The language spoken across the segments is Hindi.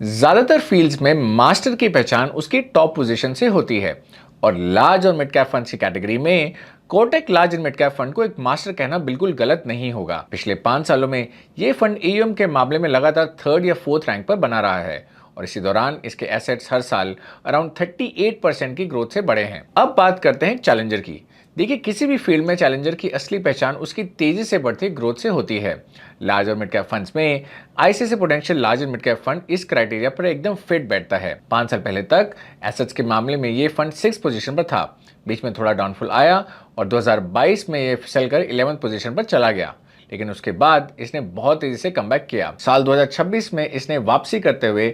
ज्यादातर फील्ड्स में मास्टर की पहचान उसकी टॉप पोजीशन से होती है और लार्ज और मिड कैप फंड्स की कैटेगरी में Kotak large and mid cap fund को एक मास्टर कहना बिल्कुल गलत नहीं होगा। पिछले 5 सालों में ये फंड एयूएम के मामले में लगातार थर्ड या फोर्थ रैंक पर बना रहा है और इसी दौरान इसके एसेट्स हर साल अराउंड 38% की ग्रोथ से बढ़े हैं। अब बात करते हैं चैलेंजर की। देखिए, किसी भी फील्ड में चैलेंजर की असली पहचान उसकी तेजी से बढ़ती ग्रोथ से होती है। लार्ज और मिड कैप फंड्स में ICICI Prudential large and mid cap fund इस क्राइटेरिया पर एकदम फिट बैठता है। 5 साल पहले तक एसेट्स के मामले में ये फंड 6 पोजीशन पर था। बीच में थोड़ा डाउनफॉल आया और 2022 में ये फिसल कर 11th पोजीशन पर चला गया, लेकिन उसके बाद इसने बहुत तेजी से कमबैक किया। साल 2026 में इसने वापसी करते हुए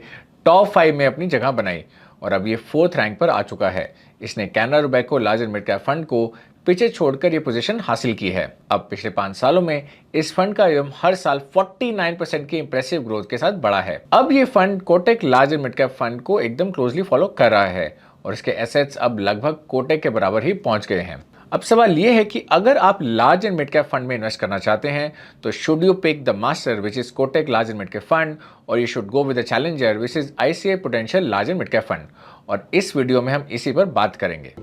टॉप 5 में अपनी जगह बनाई और अब ये 4th रैंक पर आ चुका है। इसने Canara Robeco large and mid cap fund को पीछे छोड़कर ये पोजीशन हासिल की है। अब पिछले 5 सालों में इस फंड का एम हर साल 49% की इंप्रेसिव ग्रोथ के साथ बढ़ा है। अब ये fund Kotak large and mid cap fund को एकदम क्लोजली फॉलो कर रहा है और इसके एसेट्स अब लगभग कोटक के बराबर ही पहुंच गए हैं। अब सवाल ये है कि अगर आप large and mid cap fund में इन्वेस्ट करना चाहते हैं तो should you pick the master which is Kotak large and mid cap fund और you should go with the challenger which is ICICI Prudential large and mid cap fund. और इस वीडियो में हम इसी पर बात करेंगे।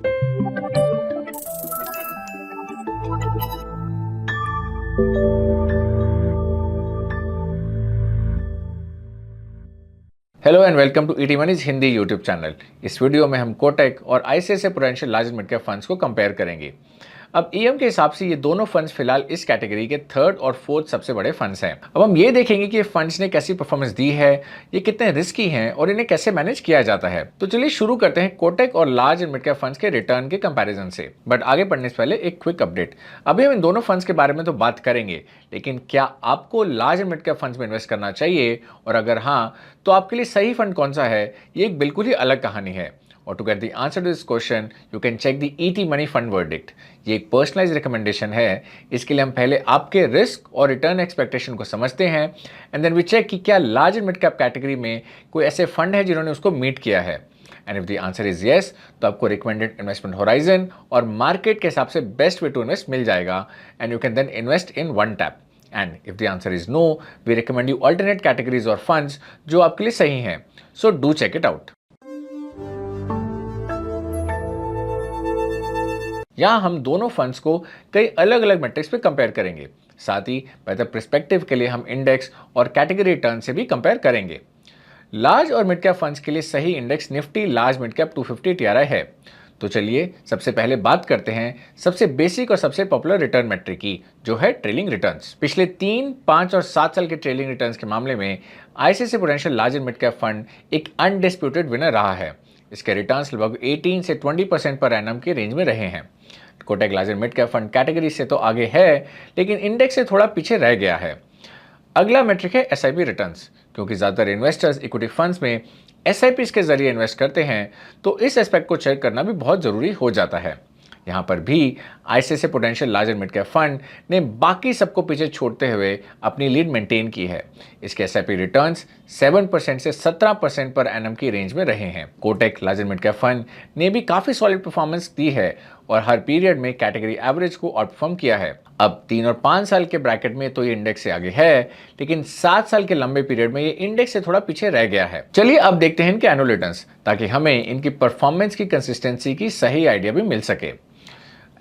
Hello and welcome to ET money's Hindi YouTube channel. इस वीडियो में हम कोटक और ICICI Prudential large and mid cap funds को कंपेयर करेंगे। अब ईएम के हिसाब से ये दोनों फंड्स फिलहाल इस कैटेगरी के थर्ड और फोर्थ सबसे बड़े फंड्स हैं। अब हम ये देखेंगे कि ये फंड्स ने कैसी परफॉर्मेंस दी है, ये कितने रिस्की हैं और इन्हें कैसे मैनेज किया जाता है। तो चलिए शुरू करते हैं कोटक और large and mid cap funds के रिटर्न के कंपैरिजन से। बट आगे बढ़ने से पहले एक क्विक अपडेट। अभी हम इन दोनों फंड्स के बारे में तो बात करेंगे, लेकिन क्या आपको large and mid cap funds में इन्वेस्ट करना चाहिए और अगर हाँ तो आपके लिए सही फंड कौन सा है, ये एक बिल्कुल ही अलग कहानी है। और to get the answer to this question you can check the ET Money fund verdict. ये एक पर्सनलाइज रिकमेंडेशन है। इसके लिए हम पहले आपके रिस्क और रिटर्न एक्सपेक्टेशन को समझते हैं एंड देन वी चेक कि क्या large and mid cap category में कोई ऐसे फंड है जिन्होंने उसको मीट किया है। And if the answer is yes तो आपको रिकमेंडेड इन्वेस्टमेंट होराइजन और मार्केट के हिसाब से बेस्ट वे टू इन्वेस्ट मिल जाएगा and you can then invest in one tap. And if the answer is no, we recommend you alternate categories or funds जो आपके लिए सही हैं. So do check it out. यहाँ हम दोनों फंड्स को कई अलग अलग मैट्रिक्स पे कंपेयर करेंगे। साथ ही बेहतर पर्सपेक्टिव के लिए हम इंडेक्स और कैटेगरी रिटर्न से भी कंपेयर करेंगे। लार्ज और मिड कैप फंड्स के लिए सही index Nifty large mid cap 250 TRI है। तो चलिए सबसे पहले बात करते हैं सबसे बेसिक और सबसे पॉपुलर रिटर्न मैट्रिक की, जो है ट्रेलिंग रिटर्न्स। पिछले 3, 5 और 7 साल के ट्रेलिंग रिटर्न्स के मामले में ICICI Prudential large and mid cap fund एक अनडिस्प्यूटेड विनर रहा है। इसके रिटर्न्स लगभग 18 से 20% पर एनम के रेंज में रहे हैं। Kotak large and mid cap fund category से तो आगे है, लेकिन इंडेक्स से थोड़ा पीछे रह गया है। अगला मैट्रिक है एसआईपी रिटर्न्स। क्योंकि ज़्यादातर इन्वेस्टर्स इक्विटी फंड्स में एसआईपीज के जरिए इन्वेस्ट करते हैं, तो इस एस्पेक्ट को चेक करना भी बहुत ज़रूरी हो जाता है। यहाँ पर भी ICICI Prudential large and mid cap fund ने बाकी सबको पीछे छोड़ते हुए अपनी लीड मेंटेन की है। इसके एसआईपी रिटर्न्स 7% से 17% पर एनम की रेंज में रहे हैं। Kotak large and mid cap fund ने भी काफ़ी सॉलिड परफॉर्मेंस दी है और हर पीरियड में कैटेगरी एवरेज को आउटपरफॉर्म किया है। अब 3 और 5 साल के ब्रैकेट में तो ये इंडेक्स से आगे है, लेकिन 7 साल के लंबे पीरियड में ये इंडेक्स से थोड़ा पीछे रह गया है। चलिए अब देखते हैं इनके एनुअल रिटर्न्स, ताकि हमें इनकी परफॉर्मेंस की कंसिस्टेंसी की सही आइडिया भी मिल सके।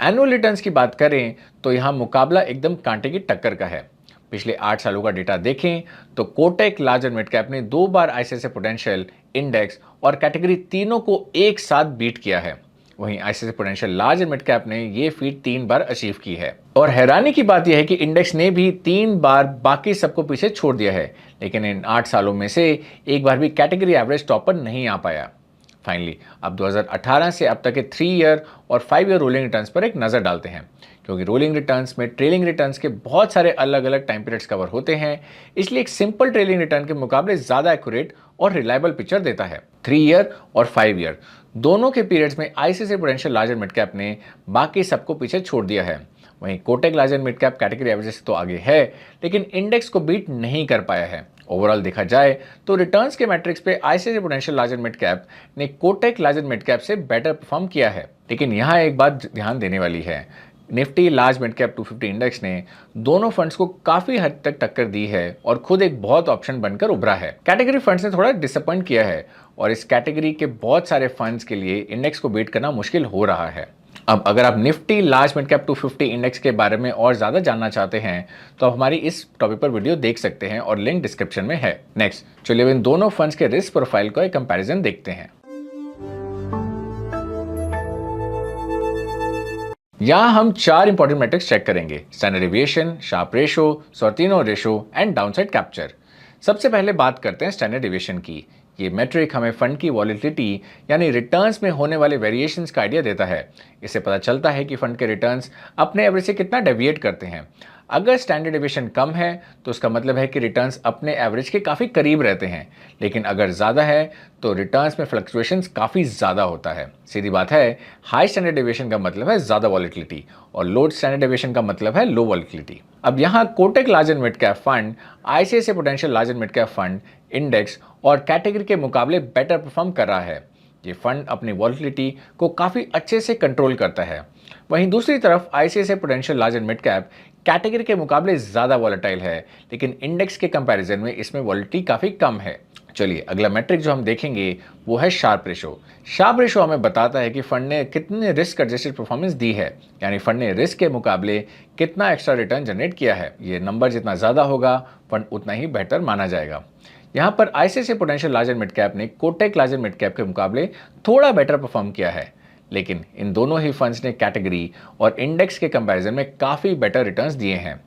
एनुअल रिटर्न्स की बात करें तो यहाँ मुकाबला एकदम कांटे की टक्कर का है। पिछले 8 सालों का डेटा देखें तो Kotak large and mid cap ने 2 बार आईसीआईसीआई प्रूडेंशियल, इंडेक्स और कैटेगरी तीनों को एक साथ बीट किया है। वहीं ICICI Prudential large and mid cap ने ये फीट 3 बार अचीव की है। और हैरानी की बात यह है कि इंडेक्स ने भी 3 बार बाकी सबको पीछे छोड़ दिया है, लेकिन इन 8 सालों में से एक बार भी कैटेगरी एवरेज टॉप पर नहीं आ पाया। फाइनली अब 2018 से अब तक के 3 ईयर और 5 ईयर रोलिंग रिटर्न्स पर एक नज़र डालते हैं। क्योंकि रोलिंग रिटर्न्स में ट्रेलिंग रिटर्न्स के बहुत सारे अलग अलग टाइम पीरियड्स कवर होते हैं, इसलिए एक सिंपल ट्रेलिंग रिटर्न के मुकाबले ज़्यादा एक्यूरेट और रिलायबल पिक्चर देता है। 3 ईयर और 5 ईयर दोनों के पीरियड्स में ICICI Prudential large and mid cap ने बाकी सबको पीछे छोड़ दिया है। वहीं Kotak large and mid cap category average से तो आगे है, लेकिन इंडेक्स को बीट नहीं कर पाया है। ओवरऑल देखा जाए तो रिटर्न्स के मैट्रिक्स पे ICICI Prudential large and mid cap ने Kotak large and mid cap से बेटर परफॉर्म किया है। लेकिन यहाँ एक बात ध्यान देने वाली है, Nifty large mid cap 250 index ने दोनों फंड्स को काफी हद तक टक्कर दी है और खुद एक बहुत ऑप्शन बनकर उभरा है। कैटेगरी फंड्स ने थोड़ा डिसअपॉइंट किया है और इस कैटेगरी के बहुत सारे फंड्स के लिए इंडेक्स को बीट करना मुश्किल हो रहा है। अब अगर आप Nifty large mid cap 250 index के बारे में और ज्यादा जानना चाहते हैं तो आप हमारी इस टॉपिक पर वीडियो देख सकते हैं और लिंक डिस्क्रिप्शन में है। नेक्स्ट चलिए इन दोनों फंड्स के रिस्क प्रोफाइल का एक कंपैरिजन देखते हैं। यहां हम 4 इंपॉर्टेंट मैट्रिक्स चेक करेंगे: standard deviation, Sharpe ratio, Sortino ratio and downside capture. सबसे पहले बात करते हैं स्टैंडर्ड डेविएशन की। ये मैट्रिक हमें फंड की वॉलिटिलिटी यानी रिटर्न्स में होने वाले वेरिएशंस का आइडिया देता है। इससे पता चलता है कि फंड के रिटर्न्स अपने एवरेज से कितना डेविएट करते हैं। अगर स्टैंडर्ड डेविएशन कम है तो उसका मतलब है कि रिटर्न्स अपने एवरेज के काफ़ी करीब रहते हैं, लेकिन अगर ज़्यादा है तो रिटर्न्स में फ्लक्चुएशंस काफ़ी ज़्यादा होता है। सीधी बात है, हाई स्टैंडर्ड डेविएशन का मतलब है ज़्यादा वॉलिटिलिटी और लो स्टैंडर्ड डेविएशन का मतलब है लो वॉलिटिलिटी। अब यहाँ Kotak large and mid cap fund, ICICI Prudential large and mid cap fund index और कैटेगरी के मुकाबले बेटर परफॉर्म कर रहा है। ये फंड अपनी वॉलिटिलिटी को काफ़ी अच्छे से कंट्रोल करता है। वहीं दूसरी तरफ ICICI Prudential large and mid cap category के मुकाबले ज़्यादा वॉलेटाइल है, लेकिन इंडेक्स के कंपैरिजन में इसमें वॉलिटिलिटी काफ़ी कम है। चलिए अगला मैट्रिक जो हम देखेंगे वो है शार्प रेशो। शार्प रेशो हमें बताता है कि फंड ने कितने रिस्क एडजस्टेड परफॉर्मेंस दी है, यानी फंड ने रिस्क के मुकाबले कितना एक्स्ट्रा रिटर्न जनरेट किया है। ये नंबर जितना ज़्यादा होगा फंड उतना ही बेहतर माना जाएगा। यहाँ पर ICICI Prudential large and mid cap ने Kotak large and mid cap के मुकाबले थोड़ा बेटर परफॉर्म किया है, लेकिन इन दोनों ही फंड्स ने कैटेगरी और इंडेक्स के कंपैरिजन में काफ़ी बेटर रिटर्न्स दिए हैं।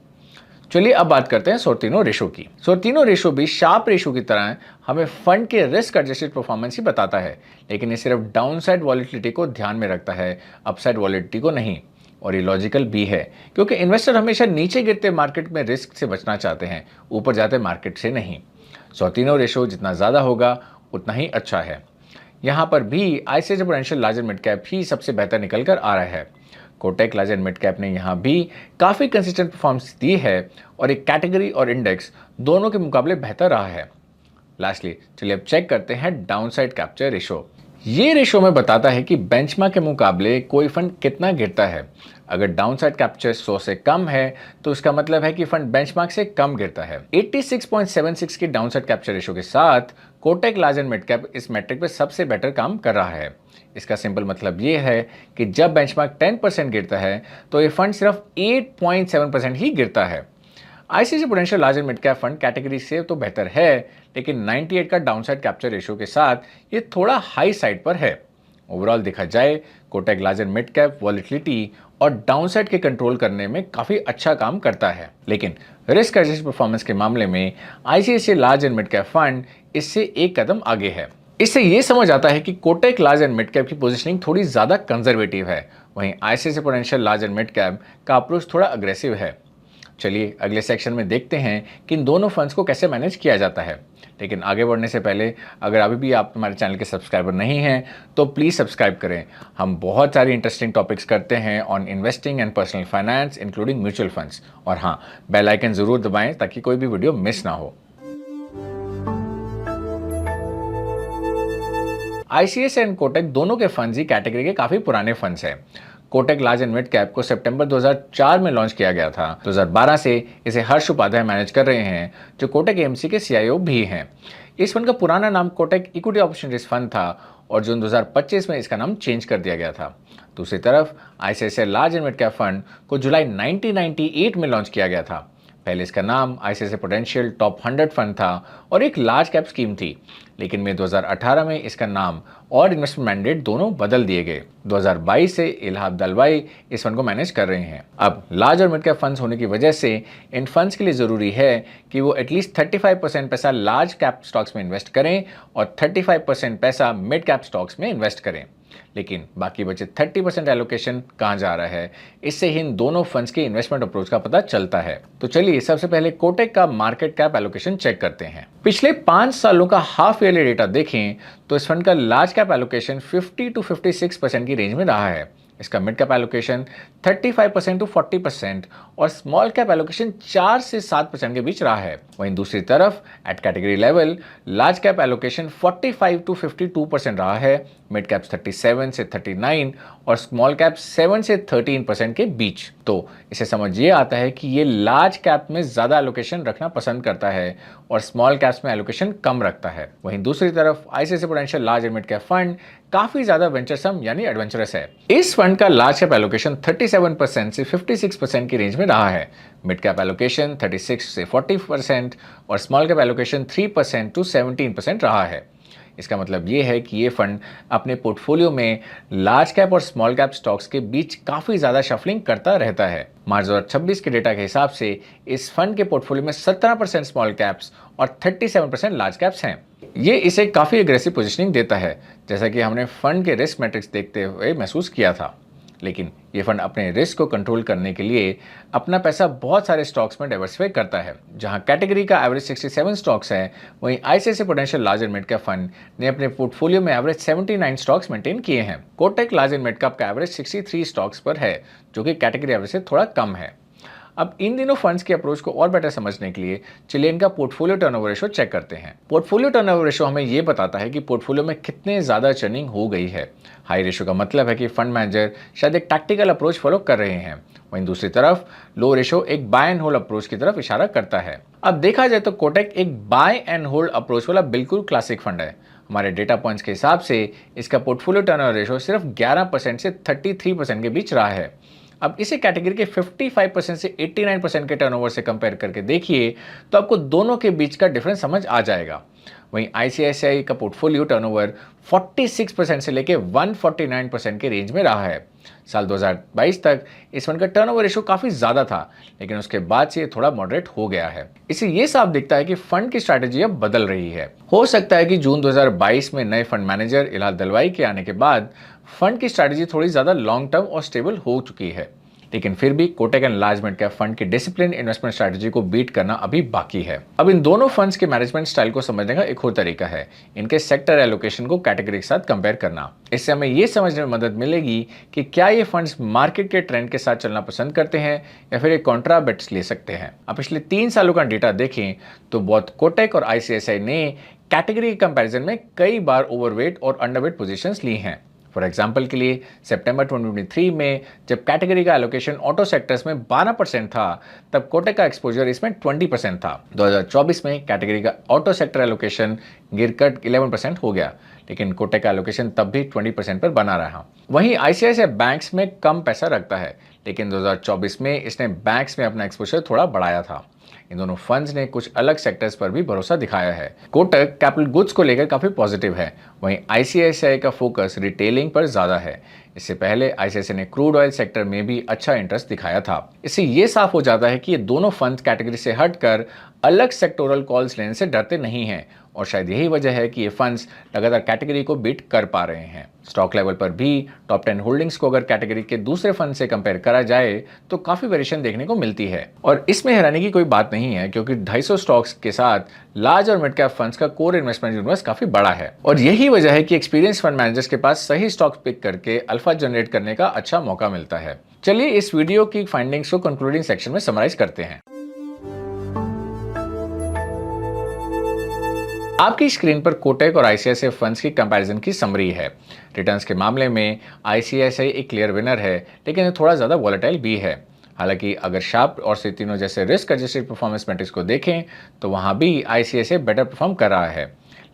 चलिए अब बात करते हैं सॉर्टिनो रेशो की। सॉर्टिनो रेशो भी शार्प रेशो की तरह हमें फंड के रिस्क एडजस्टेड परफॉर्मेंस ही बताता है, लेकिन ये सिर्फ डाउनसाइड वॉलिटिलिटी को ध्यान में रखता है, अपसाइड वॉलिटिलिटी को नहीं। और ये लॉजिकल भी है, क्योंकि इन्वेस्टर हमेशा नीचे गिरते मार्केट में रिस्क से बचना चाहते हैं, ऊपर जाते मार्केट से नहीं। सॉर्टिनो रेशो जितना ज़्यादा होगा उतना ही अच्छा है। यहाँ पर भी ICICI Prudential large and mid cap ही सबसे बेहतर निकल कर आ रहा है। Kotak large and mid cap ने यहाँ भी काफ़ी कंसिस्टेंट परफॉर्मेंस दी है और एक कैटेगरी और इंडेक्स दोनों के मुकाबले बेहतर रहा है। लास्टली चलिए अब चेक करते हैं डाउनसाइड कैप्चर रेशो। ये रेशो में बताता है कि बेंचमार्क के मुकाबले कोई फंड कितना गिरता है। अगर डाउनसाइड कैप्चर 100 से कम है तो इसका मतलब है कि फंड बेंचमार्क से कम गिरता है। 86.76 की डाउनसाइड कैप्चर रेशो के साथ Kotak large and mid cap इस मैट्रिक पे सबसे बेटर काम कर रहा है। इसका सिंपल मतलब ये है कि जब बेंचमार्क 10% गिरता है तो ये फंड सिर्फ 8.7% ही गिरता है। ICICI Prudential large and mid cap fund category से तो बेहतर है, लेकिन 98 का डाउनसाइड कैप्चर रेशियो के साथ ये थोड़ा हाई साइड पर है। ओवरऑल देखा जाए Kotak large and mid cap volatility और डाउनसाइड के कंट्रोल करने में काफ़ी अच्छा काम करता है, लेकिन रिस्क एडजस्टेड परफॉर्मेंस के मामले में ICICI large and mid cap fund इससे एक कदम आगे है। इससे ये समझ आता है कि Kotak large and mid cap की पोजीशनिंग थोड़ी ज़्यादा कंजर्वेटिव है, वहीं ICICI Prudential large and mid cap का अप्रोच थोड़ा अग्रेसिव है। चलिए अगले सेक्शन में देखते हैं कि इन दोनों फंड्स को कैसे मैनेज किया जाता है। लेकिन आगे बढ़ने से पहले अगर अभी भी आप हमारे चैनल के सब्सक्राइबर नहीं हैं तो प्लीज़ सब्सक्राइब करें। हम बहुत सारी इंटरेस्टिंग टॉपिक्स करते हैं on investing and personal finance including mutual funds. और हाँ, बेल आइकन ज़रूर दबाएं ताकि कोई भी वीडियो मिस ना हो। आईसीआईसीआई एंड कोटक दोनों के फंड्स ही कैटेगरी के काफ़ी पुराने फंड्स हैं। Kotak large and mid cap को सितंबर 2004 में लॉन्च किया गया था। 2012 से इसे हर्ष उपाध्याय मैनेज कर रहे हैं, जो कोटक एएमसी के सीआईओ भी हैं। इस फंड का पुराना नाम कोटक इक्विटी अपॉर्चुनिटीज फंड था और जून 2025 में इसका नाम चेंज कर दिया गया था। दूसरी तरफ ICICI large and mid cap fund को जुलाई 1998 में लॉन्च किया गया था। पहले इसका नाम आईसीआईसीआई प्रूडेंशियल टॉप 100 फंड था और एक लार्ज कैप स्कीम थी, लेकिन मई 2018 में इसका नाम और इन्वेस्टमेंट मैंडेट दोनों बदल दिए गए। 2022 से इलाहाबाद दलवाई इस फंड को मैनेज कर रहे हैं। अब लार्ज और मिड कैप फंड्स होने की वजह से इन फंड्स के लिए ज़रूरी है कि वो एटलीस्ट 35% पैसा लार्ज कैप स्टॉक्स में इन्वेस्ट करें और 35% पैसा मिड कैप स्टॉक्स में इन्वेस्ट करें। लेकिन बाकी बचे 30% एलोकेशन कहाँ जा रहा है, इससे ही इन दोनों फंड्स के इन्वेस्टमेंट अप्रोच का पता चलता है। तो चलिए सबसे पहले कोटक का मार्केट कैप एलोकेशन चेक करते हैं। पिछले 5 सालों का हाफ ईयरली डेटा देखें तो इस फंड का लार्ज कैप एलोकेशन 50 to 56% की रेंज में रहा है। इसका मिड कैप एलोकेशन 35% टू 40% और स्मॉल कैप एलोकेशन 4 से 7% के बीच रहा है। वहीं दूसरी तरफ at category level large cap allocation 45 to 52% रहा है, मिड कैप 37 से 39 और स्मॉल कैप 7 से 13% के बीच। तो इसे समझ ये आता है कि ये लार्ज कैप में ज्यादा एलोकेशन रखना पसंद करता है और स्मॉल कैप्स में एलोकेशन कम रखता है। वहीं दूसरी तरफ ICICI Prudential large and mid cap fund काफी ज्यादा वेंचरसम यानी एडवेंचरस है। इस फंड का लार्ज कैप एलोकेशन 37% से 56% की रेंज में रहा है, मिड कैप एलोकेशन 36 से 40% और स्मॉल कैप एलोकेशन 3% टू 17% रहा है। इसका मतलब ये है कि ये फंड अपने पोर्टफोलियो में लार्ज कैप और स्मॉल कैप स्टॉक्स के बीच काफी ज्यादा शफलिंग करता रहता है। मार्च 2026 के डेटा के हिसाब से इस फंड के पोर्टफोलियो में 17% स्मॉल कैप्स और 37% लार्ज कैप्स हैं। ये इसे काफी एग्रेसिव पोजीशनिंग देता है, जैसा कि हमने फंड के रिस्क मैट्रिक्स देखते हुए महसूस किया था। लेकिन ये फंड अपने रिस्क को कंट्रोल करने के लिए अपना पैसा बहुत सारे स्टॉक्स में डाइवर्सिफाई करता है। जहां कैटेगरी का एवरेज 67 स्टॉक्स है, वहीं ICICI Prudential large and mid cap fund ने अपने पोर्टफोलियो में एवरेज 79 स्टॉक्स मेंटेन किए हैं। Kotak large and mid cap का एवरेज 63 स्टॉक्स पर है, जो कि कैटेगरी एवरेज से थोड़ा कम है। अब इन दिनों फंड्स की अप्रोच को और बेटर समझने के लिए चलिए इनका पोर्टफोलियो टर्नओवर रेशो चेक करते हैं। पोर्टफोलियो टर्नओवर रेशो हमें यह बताता है कि पोर्टफोलियो में कितने ज्यादा चर्निंग हो गई है। हाई रेशो का मतलब है कि फंड मैनेजर शायद एक टैक्टिकल अप्रोच फॉलो कर रहे हैं, वहीं दूसरी तरफ लो रेशो एक बाय एंड होल्ड अप्रोच की तरफ इशारा करता है। अब देखा जाए तो कोटक एक बाय एंड होल्ड अप्रोच वाला बिल्कुल क्लासिक फंड है। हमारे डेटा पॉइंट्स के हिसाब से इसका पोर्टफोलियो टर्नओवर रेशो सिर्फ 11% से 33% के बीच रहा है। अब इसे कैटेगरी के 55% से 89% के टर्नओवर से कंपेयर करके देखिए तो आपको दोनों के बीच का डिफरेंस समझ आ जाएगा। वहीं आईसीआईसीआई का पोर्टफोलियो टर्नओवर 46% से लेके 149% के रेंज में रहा है। साल 2022 तक इस फंड का टर्नओवर रेशो काफी ज्यादा था, लेकिन उसके बाद से ये थोड़ा मॉडरेट हो गया है। इससे ये साफ दिखता है कि फंड की स्ट्रैटेजी अब बदल रही है। हो सकता है कि जून 2022 में नए फंड मैनेजर इलाल दलवाई के आने के बाद फंड की स्ट्रैटेजी थोड़ी ज्यादा लॉन्ग टर्म और स्टेबल हो चुकी है, लेकिन फिर भी Kotak and large mid cap fund की डिसिप्लिन इन्वेस्टमेंट स्ट्रैटेजी को बीट करना अभी बाकी है। अब इन दोनों फंड्स के मैनेजमेंट स्टाइल को समझने का एक और तरीका है इनके सेक्टर एलोकेशन को कैटेगरी के साथ कंपेयर करना। इससे हमें यह समझने में मदद मिलेगी कि क्या ये फंड्स मार्केट के ट्रेंड के साथ चलना पसंद करते हैं या फिर एक कॉन्ट्रा बेट्स ले सकते हैं। अब पिछले 3 सालों का डेटा देखें तो बहुत कोटक और आईसीआईसीआई ने कैटेगरी के कंपैरिजन में कई बार ओवरवेट और अंडरवेट पोजीशंस ली हैं। फॉर एग्जाम्पल के लिए सितंबर 2023 में जब कैटेगरी का एलोकेशन ऑटो सेक्टर्स में 12% था, तब कोटक का एक्सपोजर इसमें 20% था। 2024 में कैटेगरी का ऑटो सेक्टर एलोकेशन गिरकर 11% हो गया, लेकिन कोटक का एलोकेशन तब भी 20% पर बना रहा। वहीं आईसीआईसीआई बैंक्स में कम पैसा रखता है, लेकिन 2024 में इसने बैंक्स में अपना एक्सपोजर थोड़ा बढ़ाया था। इन दोनों फंड्स ने कुछ अलग सेक्टर्स पर भी भरोसा दिखाया है। कोटक कैपिटल गुड्स को लेकर काफी पॉजिटिव है, वहीं आईसीआईसीआई का फोकस रिटेलिंग पर ज्यादा है। इससे पहले आईसीआईसीआई ने क्रूड ऑयल सेक्टर में भी अच्छा इंटरेस्ट दिखाया था। इससे ये साफ हो जाता है कि ये दोनों फंड्स कैटेगरी से हटकर अलग सेक्टोरल कॉल्स लेने से डरते नहीं हैं, और शायद यही वजह है कि ये फंड्स लगातार कैटेगरी को बीट कर पा रहे हैं। स्टॉक लेवल पर भी टॉप 10 होल्डिंग्स को अगर कैटेगरी के दूसरे फंड से कंपेयर करा जाए तो काफी वेरिएशन देखने को मिलती है, और इसमें हैरानी की कोई बात नहीं है, क्योंकि 250 स्टॉक्स के साथ लार्ज और मिड कैप फंड्स का कोर इन्वेस्टमेंट यूनिवर्स काफी बड़ा है। और यही वजह है कि एक्सपीरियंस फंड मैनेजर्स के पास सही स्टॉक्स पिक करके अल्फा जनरेट करने का अच्छा मौका मिलता है। चलिए इस वीडियो की फाइंडिंग्स को कंक्लूडिंग सेक्शन में समराइज करते हैं। आपकी स्क्रीन पर कोटक और आईसीआईसीआई फंड्स की कंपैरिजन की समरी है। रिटर्न्स के मामले में आईसीआईसीआई एक क्लियर विनर है, लेकिन ये थोड़ा ज़्यादा वॉलेटाइल भी है। हालांकि अगर शार्प और सितिनो जैसे रिस्क एडजस्टेड परफॉर्मेंस मैट्रिक्स को देखें तो वहाँ भी आईसीआईसीआई बेटर परफॉर्म कर रहा है,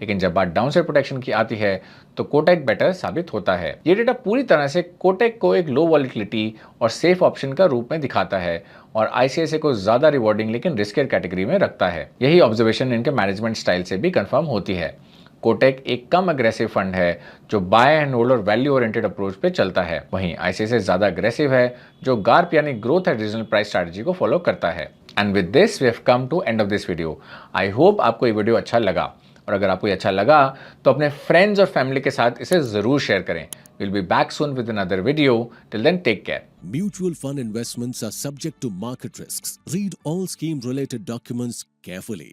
लेकिन जब बात डाउनसाइड प्रोटेक्शन की आती है तो कोटक बेटर साबित होता है। ये डेटा पूरी तरह से कोटक को एक लो वॉलेटिलिटी और सेफ ऑप्शन का रूप में दिखाता है और आईसीआईसीआई को ज्यादा रिवॉर्डिंग लेकिन रिस्कियर कैटेगरी में रखता है। यही ऑब्जर्वेशन इनके मैनेजमेंट स्टाइल से भी कंफर्म होती है। कोटक एक कम अग्रेसिव फंड है जो बाय एंड होल्ड और वैल्यू ओरिएंटेड अप्रोच पे चलता है, वहीं आईसीआईसीआई ज्यादा अग्रेसिव है जो गार्प यानी growth at reasonable price strategy को फॉलो करता है। And with this we have come to end of this video. I hope आपको ये वीडियो अच्छा लगा, और अगर आपको ये अच्छा लगा तो अपने फ्रेंड्स और फैमिली के साथ इसे जरूर शेयर करें। We'll be back soon with another video. Till then, take care. Mutual fund investments are subject to market risks. Read all scheme related documents carefully.